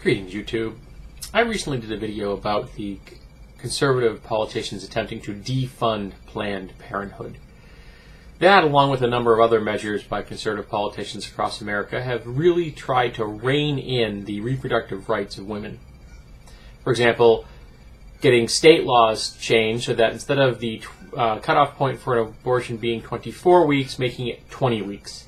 Greetings, YouTube. I recently did a video about the conservative politicians attempting to defund Planned Parenthood. That, along with a number of other measures by conservative politicians across America, have really tried to rein in the reproductive rights of women. For example, getting state laws changed so that instead of the cutoff point for an abortion being 24 weeks, making it 20 weeks.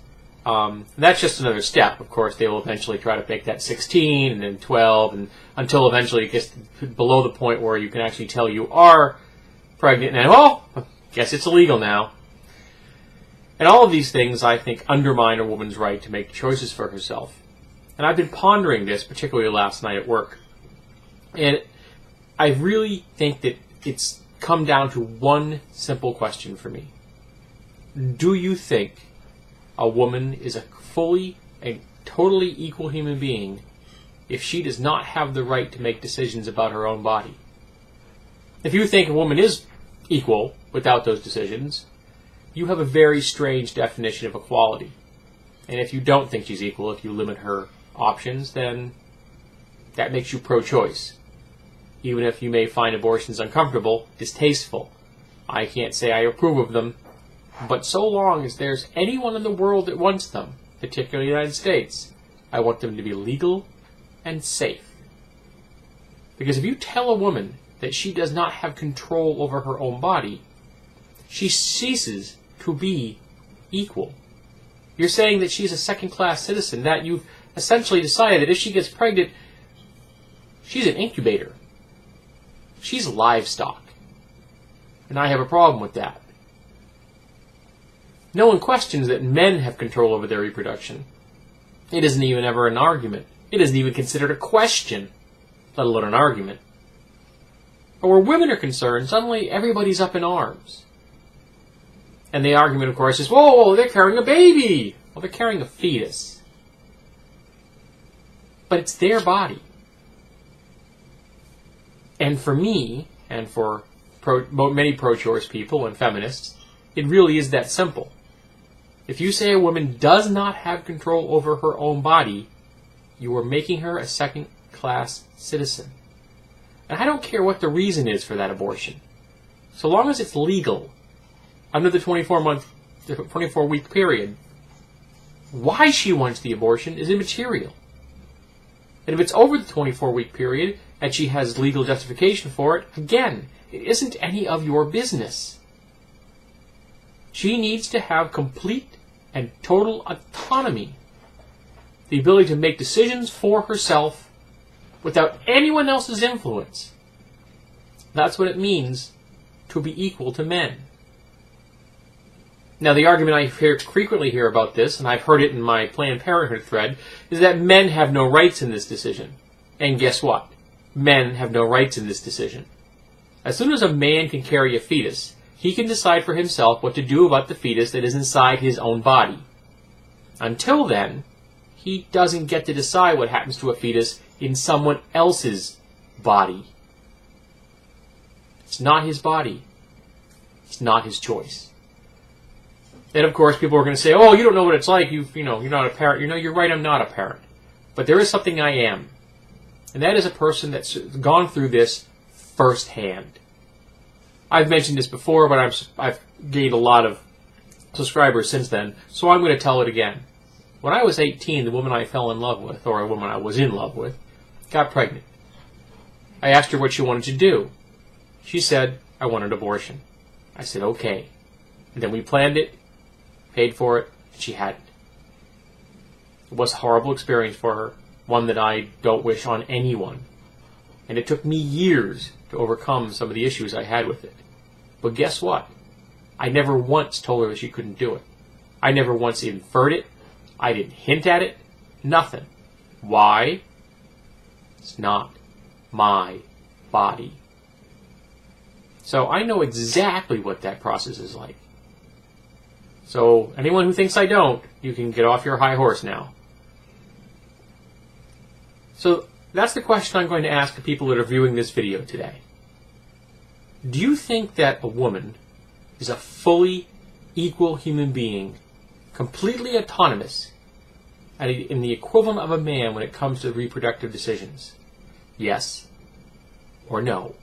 That's just another step. Of course, they will eventually try to make that 16 and then 12, and until eventually it gets below the point where you can actually tell you are pregnant, and I guess it's illegal now. And all of these things, I think, undermine a woman's right to make choices for herself. And I've been pondering this, particularly last night at work. And I really think that it's come down to one simple question for me. Do you think a woman is a fully and totally equal human being if she does not have the right to make decisions about her own body? If you think a woman is equal without those decisions, you have a very strange definition of equality. And if you don't think she's equal, if you limit her options, then that makes you pro-choice. Even if you may find abortions uncomfortable, distasteful. I can't say I approve of them, but so long as there's anyone in the world that wants them, particularly the United States, I want them to be legal and safe. Because if you tell a woman that she does not have control over her own body, she ceases to be equal. You're saying that she's a second-class citizen, that you've essentially decided that if she gets pregnant, she's an incubator. She's livestock. And I have a problem with that. No one questions that men have control over their reproduction. It isn't even ever an argument. It isn't even considered a question, let alone an argument. But where women are concerned, suddenly everybody's up in arms. And the argument, of course, is, whoa, they're carrying a baby. Well, they're carrying a fetus. But it's their body. And for me, and for many pro-choice people and feminists, it really is that simple. If you say a woman does not have control over her own body, you are making her a second-class citizen. And I don't care what the reason is for that abortion. So long as it's legal, under the 24-week period, why she wants the abortion is immaterial. And if it's over the 24-week period, and she has legal justification for it, again, it isn't any of your business. She needs to have complete and total autonomy, the ability to make decisions for herself without anyone else's influence. That's what it means to be equal to men. Now, the argument I frequently hear about this, and I've heard it in my Planned Parenthood thread, is that men have no rights in this decision. And guess what? Men have no rights in this decision. As soon as a man can carry a fetus, he can decide for himself what to do about the fetus that is inside his own body. Until then, he doesn't get to decide what happens to a fetus in someone else's body. It's not his body. It's not his choice. And of course, people are going to say, oh, you don't know what it's like. You're not a parent. You're right, I'm not a parent. But there is something I am. And that is a person that's gone through this firsthand. I've mentioned this before, but I've gained a lot of subscribers since then, so I'm going to tell it again. When I was 18, the woman I fell in love with, or a woman I was in love with, got pregnant. I asked her what she wanted to do. She said, I want an abortion. I said, okay. And then we planned it, paid for it, and she had it. It was a horrible experience for her, one that I don't wish on anyone. And it took me years to overcome some of the issues I had with it. But guess what? I never once told her that she couldn't do it. I never once inferred it. I didn't hint at it. Nothing. Why? It's not my body. So I know exactly what that process is like. So anyone who thinks I don't, you can get off your high horse now. So that's the question I'm going to ask the people that are viewing this video today. Do you think that a woman is a fully equal human being, completely autonomous, in the equivalent of a man when it comes to reproductive decisions? Yes or no?